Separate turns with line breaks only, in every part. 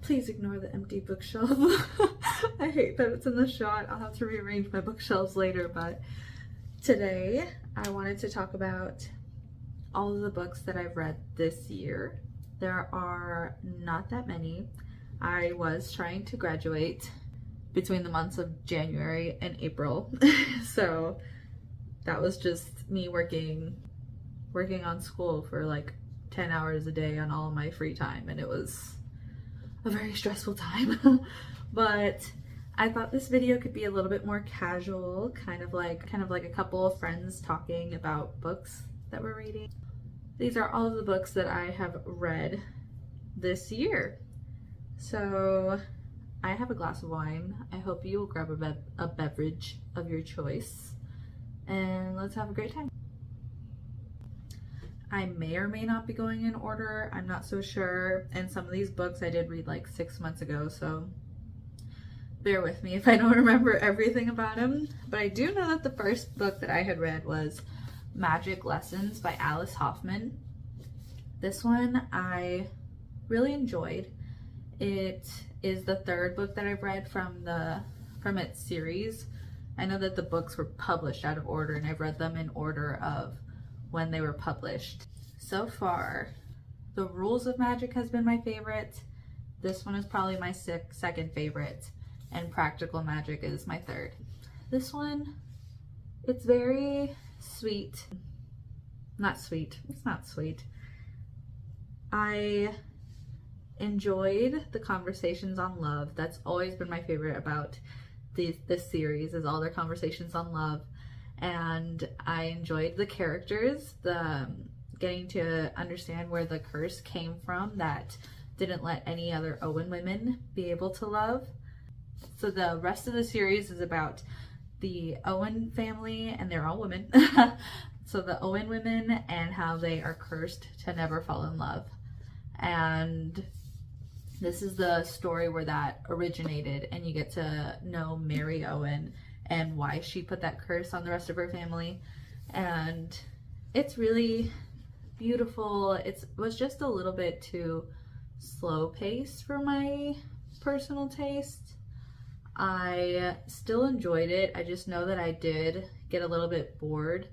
Please ignore the empty bookshelf. I hate that it's in the shot. I'll have to rearrange my bookshelves later, but today I wanted to talk about all of the books that I've read this year. There are not that many. I was trying to graduate between the months of January and April, so that was just me working on school for like 10 hours a day on all of my free time, and it was a very stressful time. But I thought this video could be a little bit more casual, kind of like a couple of friends talking about books that we're reading. These are all of the books that I have read this year. So I have a glass of wine. I hope you will grab a beverage of your choice, and let's have a great time. I may or may not be going in order. I'm not so sure. And some of these books I did read like 6 months ago, so bear with me if I don't remember everything about them. But I do know that the first book that I had read was Magic Lessons by Alice Hoffman. This one I really enjoyed. It is the third book that I've read from its series. I know that the books were published out of order, and I've read them in order of when they were published. So far, The Rules of Magic has been my favorite. This one is probably my second favorite, and Practical Magic is my third. This one, it's very sweet. Not sweet, it's not sweet. I enjoyed the conversations on love. That's always been my favorite about this series, is all their conversations on love. And I enjoyed the characters, getting to understand where the curse came from that didn't let any other Owen women be able to love. So the rest of the series is about the Owen family, and they're all women. So the Owen women and how they are cursed to never fall in love. And this is the story where that originated, and you get to know Mary Owen and why she put that curse on the rest of her family. And it's really beautiful. It was just a little bit too slow paced for my personal taste. I still enjoyed it. I just know that I did get a little bit bored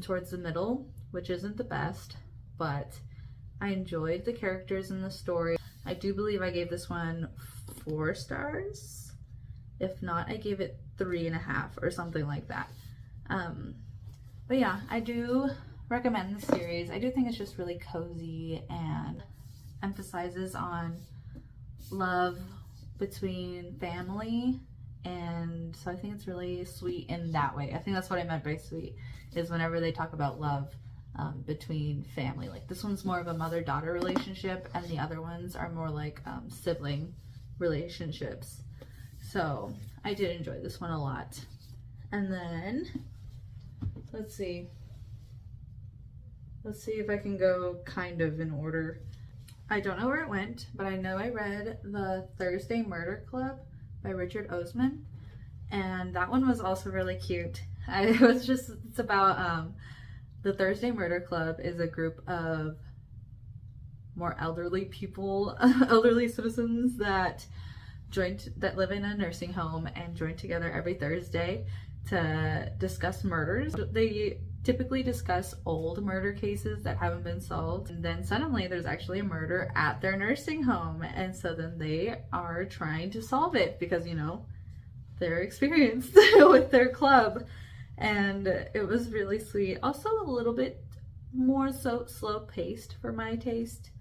towards the middle, which isn't the best, but I enjoyed the characters in the story. I do believe I gave this one 4 stars. If not, I gave it 3.5 or something like that. But yeah, I do recommend the series. I do think it's just really cozy and emphasizes on love between family, and so I think it's really sweet in that way. I think that's what I meant by sweet, is whenever they talk about love between family. Like this one's more of a mother-daughter relationship, and the other ones are more like sibling relationships. So I did enjoy this one a lot. And then let's see if I can go kind of in order. I don't know where it went, but I know I read The Thursday Murder Club by Richard Osman, and that one was also really cute. It's about the Thursday Murder Club is a group of more elderly people, elderly citizens that live in a nursing home and join together every Thursday to discuss murders. They typically discuss old murder cases that haven't been solved, and then suddenly there's actually a murder at their nursing home, and so then they are trying to solve it because, you know, they're experienced with their club. And it was really sweet. Also a little bit more so slow paced for my taste,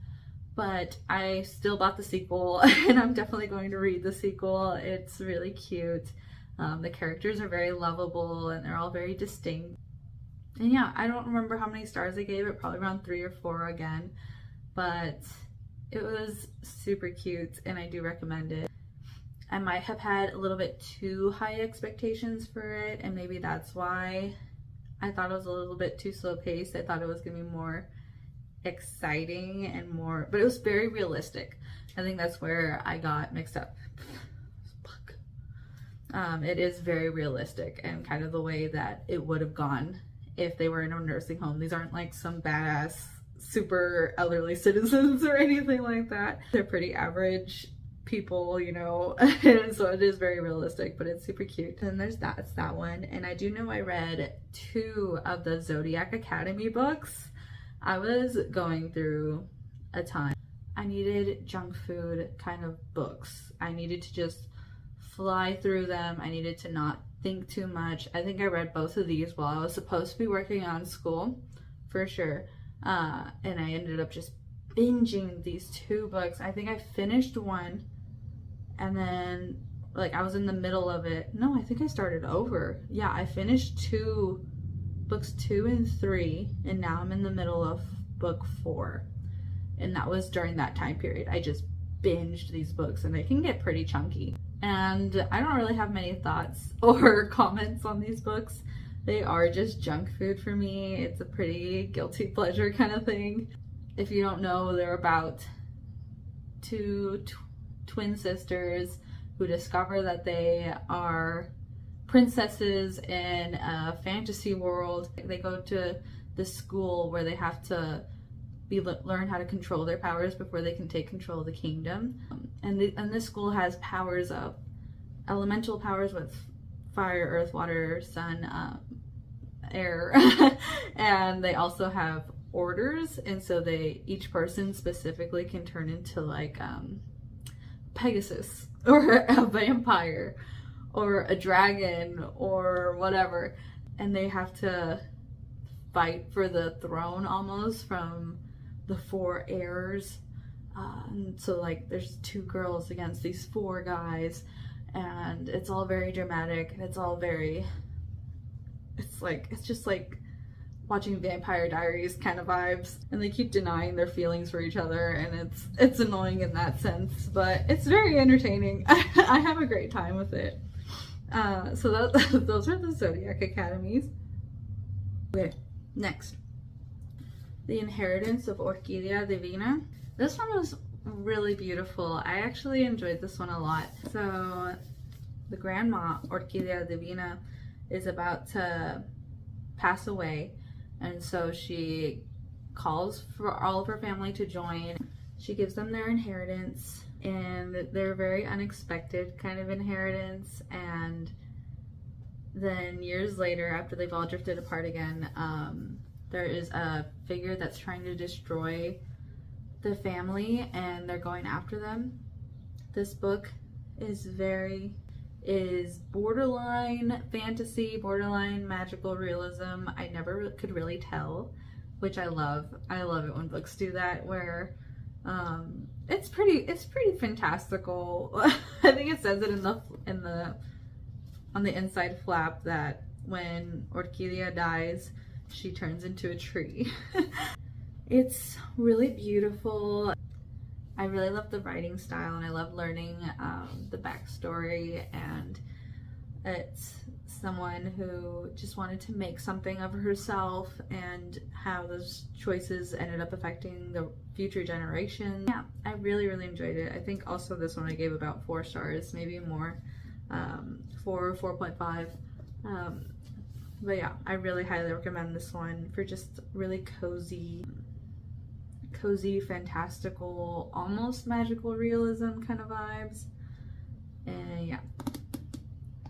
but I still bought the sequel, and I'm definitely going to read the sequel. It's really cute. The characters are very lovable, and they're all very distinct. And yeah, I don't remember how many stars I gave it, probably around 3 or 4 again, but it was super cute, and I do recommend it. I might have had a little bit too high expectations for it, and maybe that's why I thought it was a little bit too slow paced. I thought it was gonna be more exciting and more, but it was very realistic. I think that's where I got mixed up. It is very realistic, and kind of the way that it would have gone if they were in a nursing home. These aren't like some badass super elderly citizens or anything like that. They're pretty average people, you know, and so it is very realistic, but it's super cute. And there's that, it's that one. And I do know I read 2 of the Zodiac Academy books. I was going through a time. I needed junk food kind of books. I needed to just fly through them. I needed to not think too much. I think I read both of these while I was supposed to be working on school, for sure. And I ended up just binging these 2 books. I think I finished one, and then like I was in the middle of it. No, I think I started over. Yeah, I finished books 2 and 3, and now I'm in the middle of book 4. And that was during that time period. I just binged these books, and they can get pretty chunky. And I don't really have many thoughts or comments on these books. They are just junk food for me. It's a pretty guilty pleasure kind of thing. If you don't know, they're about 2 twin sisters who discover that they are princesses in a fantasy world. They go to this school where they have to learn how to control their powers before they can take control of the kingdom. And this school has powers of elemental powers with fire, earth, water, sun, air. And they also have orders, and so each person specifically can turn into like Pegasus or a vampire or a dragon or whatever, and they have to fight for the throne almost from the 4 heirs. And so like there's 2 girls against these 4 guys, and it's all very dramatic, and it's just like watching Vampire Diaries kind of vibes, and they keep denying their feelings for each other, and it's annoying in that sense, but it's very entertaining. I have a great time with it. So those are the Zodiac Academies. Okay, next. The Inheritance of Orquidea Divina. This one was really beautiful. I actually enjoyed this one a lot. So the grandma, Orquidea Divina, is about to pass away, and so she calls for all of her family to join. She gives them their inheritance, and they're very unexpected kind of inheritance. And then years later, after they've all drifted apart again, there is a figure that's trying to destroy the family, and they're going after them. This book is borderline fantasy, borderline magical realism. I never could really tell, which I love. I love it when books do that, where it's pretty fantastical. I think it says it on the inside flap that when Orquidea dies, she turns into a tree. It's really beautiful. I really love the writing style, and I love learning the backstory, and it's someone who just wanted to make something of herself, and how those choices ended up affecting the future generation. Yeah, I really enjoyed it. I think also this one I gave about 4 stars, maybe more, 4.5. But yeah, I really highly recommend this one for just really cozy, fantastical, almost magical realism kind of vibes. And yeah,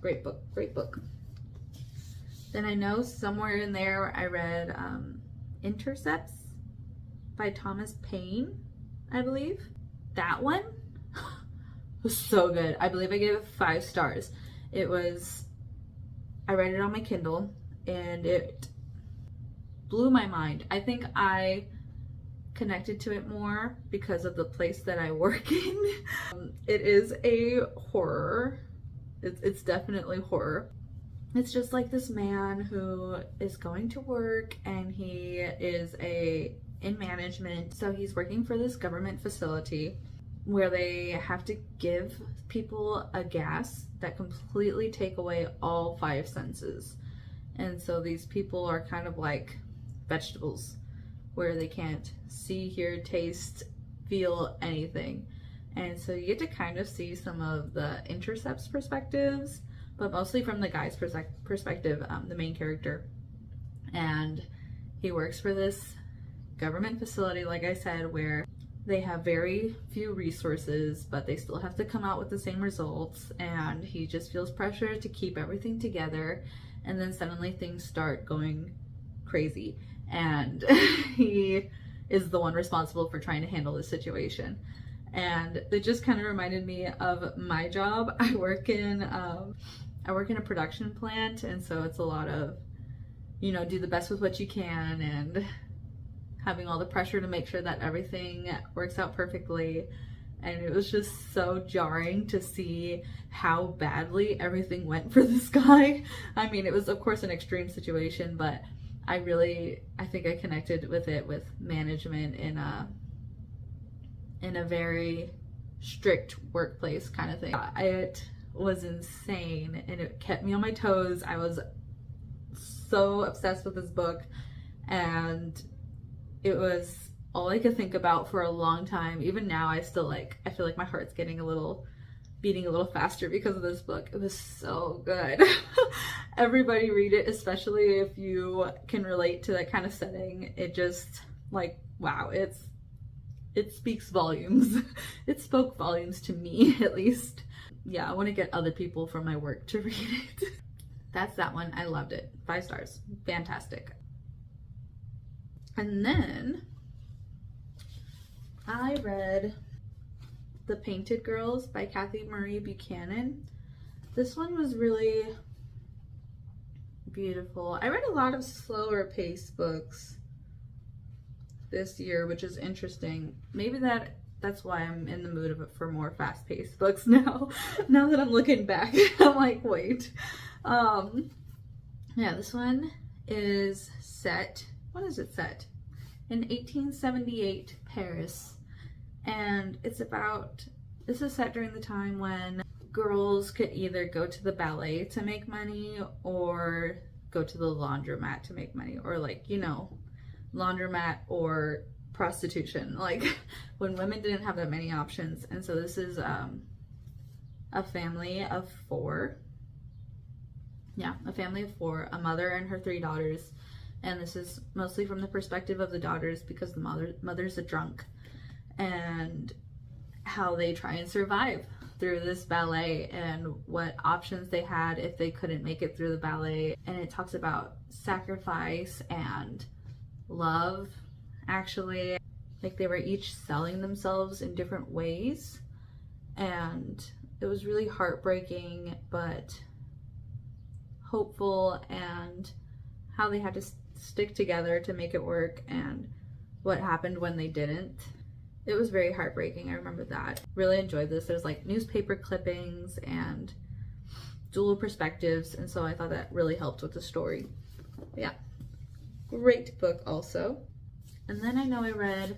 great book. Then I know somewhere in there I read Intercepts by Thomas Payne, I believe. That one was so good. I believe I gave it 5 stars. I read it on my Kindle, and it blew my mind. I think I connected to it more because of the place that I work in. It is a horror. It's definitely horror. It's just like this man who is going to work, and he is in management. So he's working for this government facility where they have to give people a gas that completely take away all 5 senses. And so these people are kind of like vegetables, where they can't see, hear, taste, feel anything. And so you get to kind of see some of the Intercepts perspectives, but mostly from the guy's perspective, the main character. And he works for this government facility, like I said, where they have very few resources, but they still have to come out with the same results, and he just feels pressure to keep everything together, and then suddenly things start going crazy, and he is the one responsible for trying to handle the situation. And it just kind of reminded me of my job. I work in a production plant, and so it's a lot of, you know, do the best with what you can, and having all the pressure to make sure that everything works out perfectly. And it was just so jarring to see how badly everything went for this guy. I mean, it was of course an extreme situation, but I think I connected with it, with management in a very strict workplace kind of thing. It was insane, and it kept me on my toes. I was so obsessed with this book, and it was all I could think about for a long time. Even now, I feel like my heart's beating a little faster because of this book. It was so good. Everybody read it, especially if you can relate to that kind of setting. It just, like, wow, it speaks volumes. It spoke volumes to me, at least. Yeah, I want to get other people from my work to read it. That's that one. I loved it. 5 stars. Fantastic. And then I read The Painted Girls by Cathie Marie Buchanan. This one was really beautiful. I read a lot of slower paced books this year, which is interesting. Maybe that's why I'm in the mood for more fast-paced books now. Now that I'm looking back, I'm like, wait. Yeah, this one is set. When is it set? In 1878 Paris. And this is set during the time when girls could either go to the ballet to make money or go to the laundromat to make money, or, like, you know, laundromat or prostitution, like when women didn't have that many options. And so this is a family of 4. Yeah, a family of 4, a mother and her 3 daughters. And this is mostly from the perspective of the daughters, because the mother's a drunk, and how they try and survive through this ballet and what options they had if they couldn't make it through the ballet. And it talks about sacrifice and love, actually. Like, they were each selling themselves in different ways, and it was really heartbreaking but hopeful, and how they had to stick together to make it work, and what happened when they didn't. It was very heartbreaking. I remember that. Really enjoyed this. There's like newspaper clippings and dual perspectives, and so I thought that really helped with the story. But yeah, great book also. And then I know I read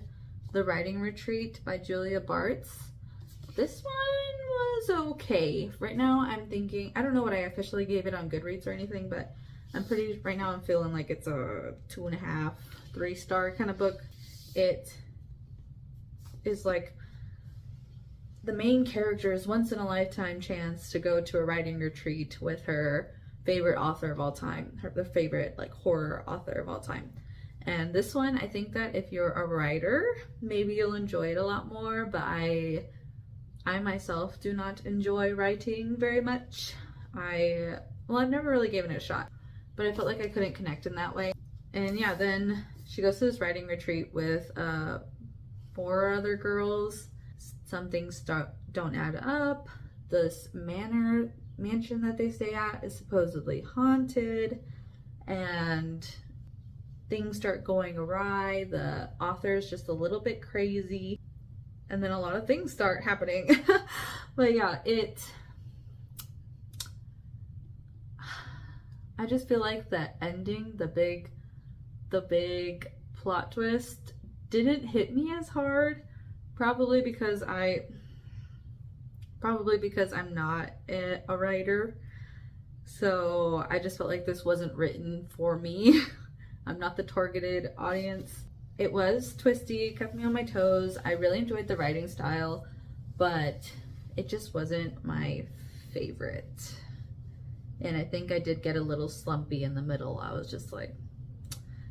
The Writing Retreat by Julia Bartz. This one was okay. Right now I'm thinking, I don't know what I officially gave it on Goodreads or anything, but right now I'm feeling like it's a 2.5, 3-star kind of book. It is like the main character's once-in-a-lifetime chance to go to a writing retreat with her favorite author of all time, the favorite like horror author of all time. And this one, I think that if you're a writer, maybe you'll enjoy it a lot more, but I myself do not enjoy writing very much. I've never really given it a shot, but I felt like I couldn't connect in that way. And yeah, then she goes to this writing retreat with 4 other girls. Some things don't add up. This mansion that they stay at is supposedly haunted, and things start going awry. The author is just a little bit crazy, and then a lot of things start happening. But yeah, I just feel like the ending, the big plot twist didn't hit me as hard, probably because I'm not a writer. So I just felt like this wasn't written for me. I'm not the targeted audience. It was twisty, kept me on my toes. I really enjoyed the writing style, but it just wasn't my favorite. And I think I did get a little slumpy in the middle. I was just like,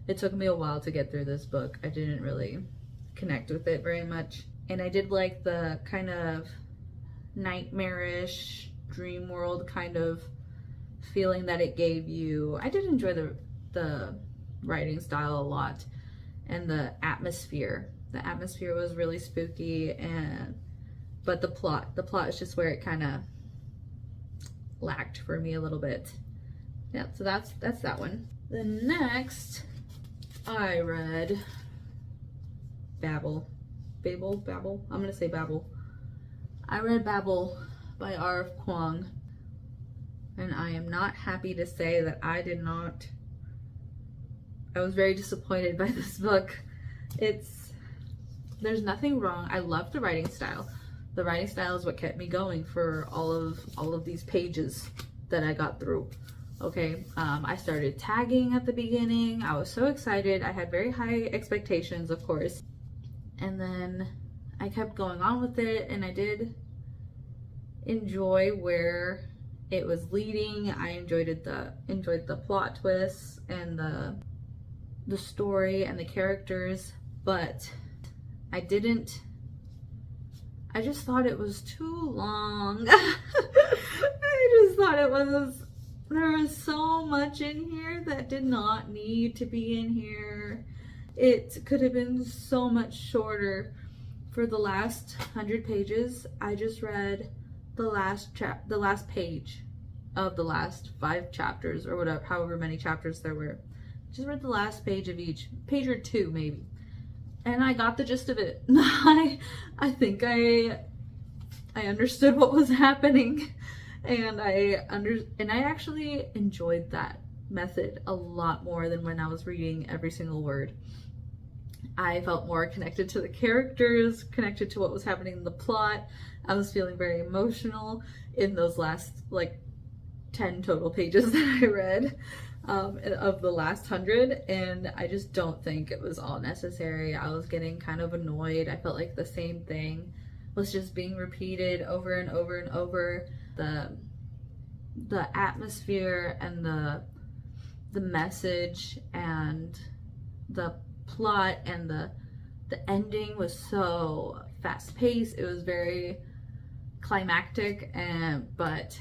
it took me a while to get through this book. I didn't really connect with it very much. And I did like the kind of nightmarish, dream world kind of feeling that it gave you. I did enjoy the writing style a lot, and the atmosphere. The atmosphere was really spooky, but the plot is just where it kind of lacked for me a little bit. Yeah, so that's that one. The next I read Babel. I'm gonna say Babel. I read Babel by R.F. Kuang, and I am not happy to say that I was very disappointed by this book. There's nothing wrong. I love the writing style. The writing style is what kept me going for all of these pages that I got through. Okay, I started tagging at the beginning. I was so excited. I had very high expectations, of course. And then I kept going on with it, and I did enjoy where it was leading. I enjoyed the plot twists and the story and the characters, but I just thought it was too long. I just thought there was so much in here that did not need to be in here. It could have been so much shorter. For the last 100 pages, I just read the last page of the last 5 chapters, or whatever, however many chapters there were. Just read the last page of each, page or 2 maybe, and I got the gist of it. I think I understood what was happening, and I actually enjoyed that method a lot more than when I was reading every single word. I felt more connected to the characters, connected to what was happening in the plot. I was feeling very emotional in those last 10 total pages that I read of the last 100, and I just don't think it was all necessary. I was getting kind of annoyed. I felt like the same thing was just being repeated over and over and over. The atmosphere and the message and the plot and the ending was so fast-paced. It was very climactic, but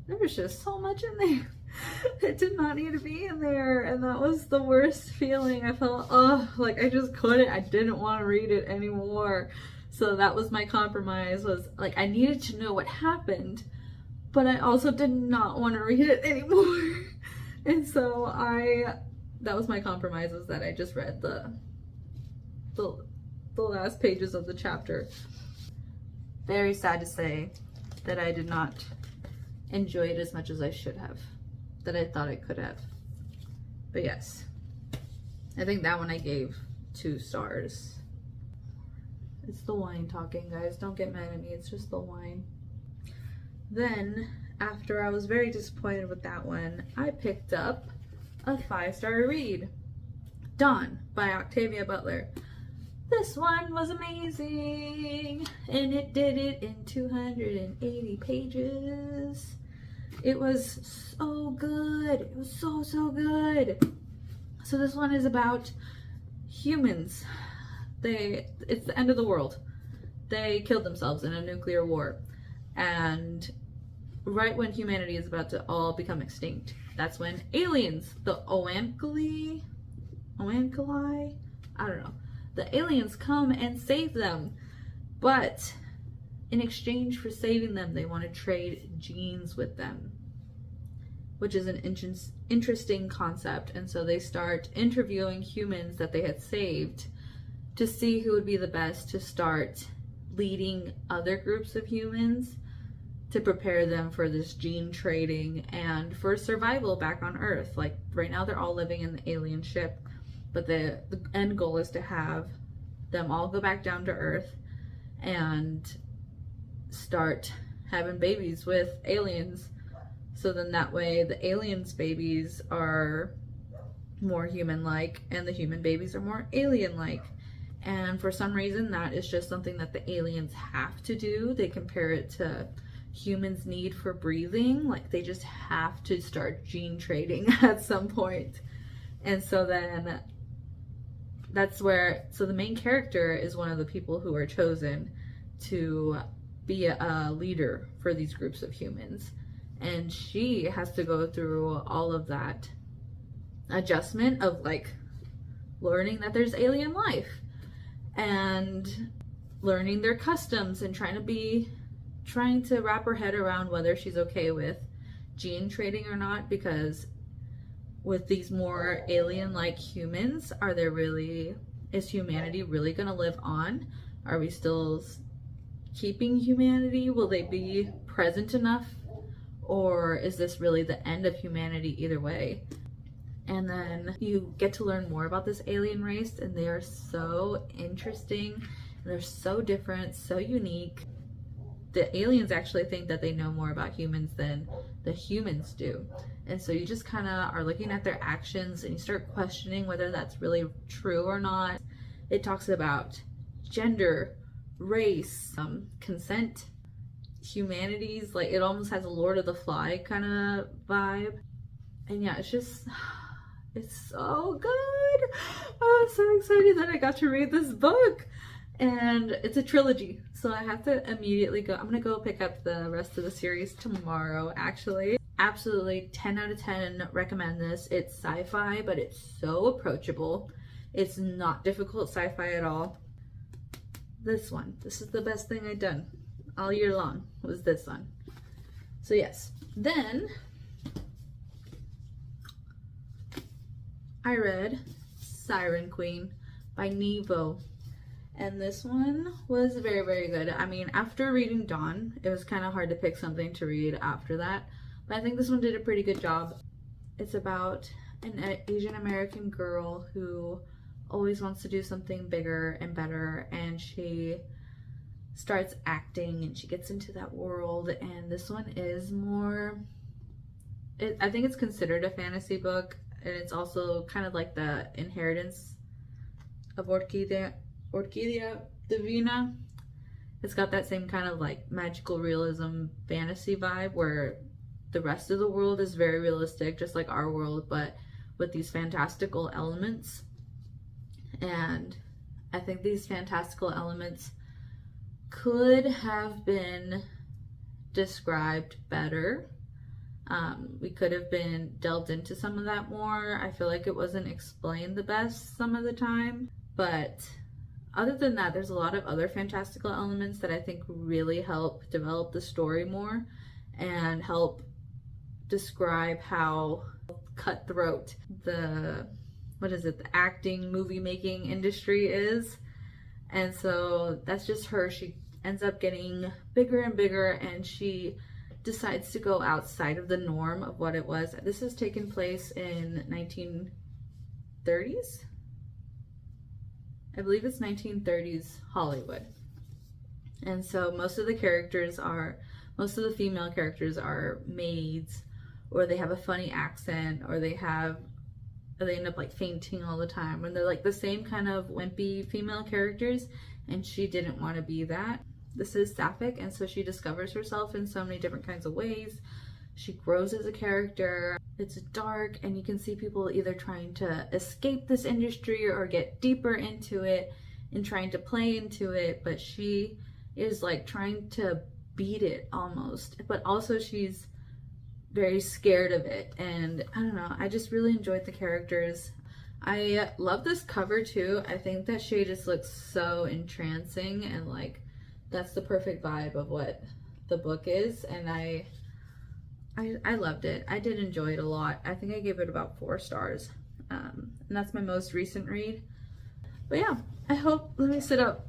there was just so much in there. It did not need to be in there, and that was the worst feeling. I felt, I just couldn't. I didn't want to read it anymore. So that was my compromise, was I needed to know what happened, but I also did not want to read it anymore. And so that was my compromise, was that I just read the last pages of the chapter. Very sad to say that I did not enjoy it as much as I should have, that I thought I could have. But yes, I think that one I gave 2 stars. It's the wine talking, guys. Don't get mad at me. It's just the wine. Then, after I was very disappointed with that one, I picked up a 5-star read. Dawn by Octavia Butler. This one was amazing, and it did it in 280 pages. It was so good. It was so good. So this one is about humans. It's the end of the world. They killed themselves in a nuclear war, and right when humanity is about to all become extinct, that's when aliens, the Oankali, I don't know, the aliens come and save them. But in exchange for saving them, they want to trade genes with them, which is an interesting concept. And so they start interviewing humans that they had saved to see who would be the best to start leading other groups of humans to prepare them for this gene trading and for survival back on Earth. Right now they're all living in the alien ship, but the end goal is to have them all go back down to Earth and start having babies with aliens. So then that way the aliens' babies are more human-like and the human babies are more alien-like. And for some reason, that is just something that the aliens have to do. They compare it to humans' need for breathing. They just have to start gene trading at some point. And so then that's where, so the main character is one of the people who are chosen to be a leader for these groups of humans. And she has to go through all of that adjustment of like learning that there's alien life and learning their customs and trying to wrap her head around whether she's okay with gene trading or not, because with these more alien-like humans, is humanity really gonna live on? Are we still keeping humanity? Will they be present enough? Or is this really the end of humanity either way? And then you get to learn more about this alien race, and they are so interesting. They're so different, so unique. The aliens actually think that they know more about humans than the humans do. And so you just kind of are looking at their actions and you start questioning whether that's really true or not. It talks about gender, race, consent, humanities. Like, it almost has a Lord of the Fly kind of vibe. And yeah, it's so good. I'm so excited that I got to read this book. And it's a trilogy, so I have to immediately go. I'm gonna go pick up the rest of the series tomorrow, actually. Absolutely 10 out of 10 recommend this. It's sci-fi, but it's so approachable. It's not difficult sci-fi at all. This is the best thing I've done all year long, was this one. So yes, then I read Siren Queen by Nghi. And this one was very, very good. I mean, after reading Dawn, it was kind of hard to pick something to read after that. But I think this one did a pretty good job. It's about an Asian American girl who always wants to do something bigger and better. And she starts acting and she gets into that world. And this one is more, I think it's considered a fantasy book. And it's also kind of like the inheritance of Orquidea, Divina. It's got that same kind of like magical realism fantasy vibe where the rest of the world is very realistic, just like our world, but with these fantastical elements. And I think these fantastical elements could have been described better. We could have been delved into some of that more. I feel like it wasn't explained the best some of the time, but other than that, there's a lot of other fantastical elements that I think really help develop the story more and help describe how cutthroat the acting, movie making industry is. And so that's just her. She ends up getting bigger and bigger, and she decides to go outside of the norm of what it was. This has taken place in 1930s. I believe it's 1930s Hollywood. And so most of the female characters are maids, or they have a funny accent, or they end up like fainting all the time, and they're like the same kind of wimpy female characters, and she didn't want to be that. This is sapphic, and so she discovers herself in so many different kinds of ways. She grows as a character. It's dark, and you can see people either trying to escape this industry or get deeper into it and trying to play into it, but she is like trying to beat it almost, but also she's very scared of it. And I don't know, I just really enjoyed the characters. I love this cover too. I think that she just looks so entrancing, and like that's the perfect vibe of what the book is, and I loved it. I did enjoy it a lot. I think I gave it about 4 stars. And that's my most recent read. But yeah, let me sit up.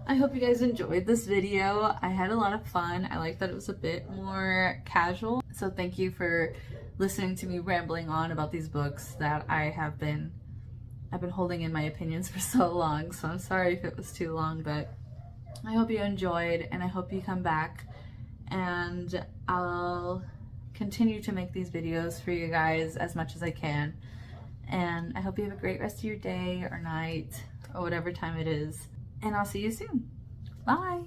I hope you guys enjoyed this video. I had a lot of fun. I like that it was a bit more casual. So thank you for listening to me rambling on about these books that I've been holding in my opinions for so long. So I'm sorry if it was too long, but I hope you enjoyed, and I hope you come back. And I'll continue to make these videos for you guys as much as I can. And I hope you have a great rest of your day or night or whatever time it is. And I'll see you soon. Bye.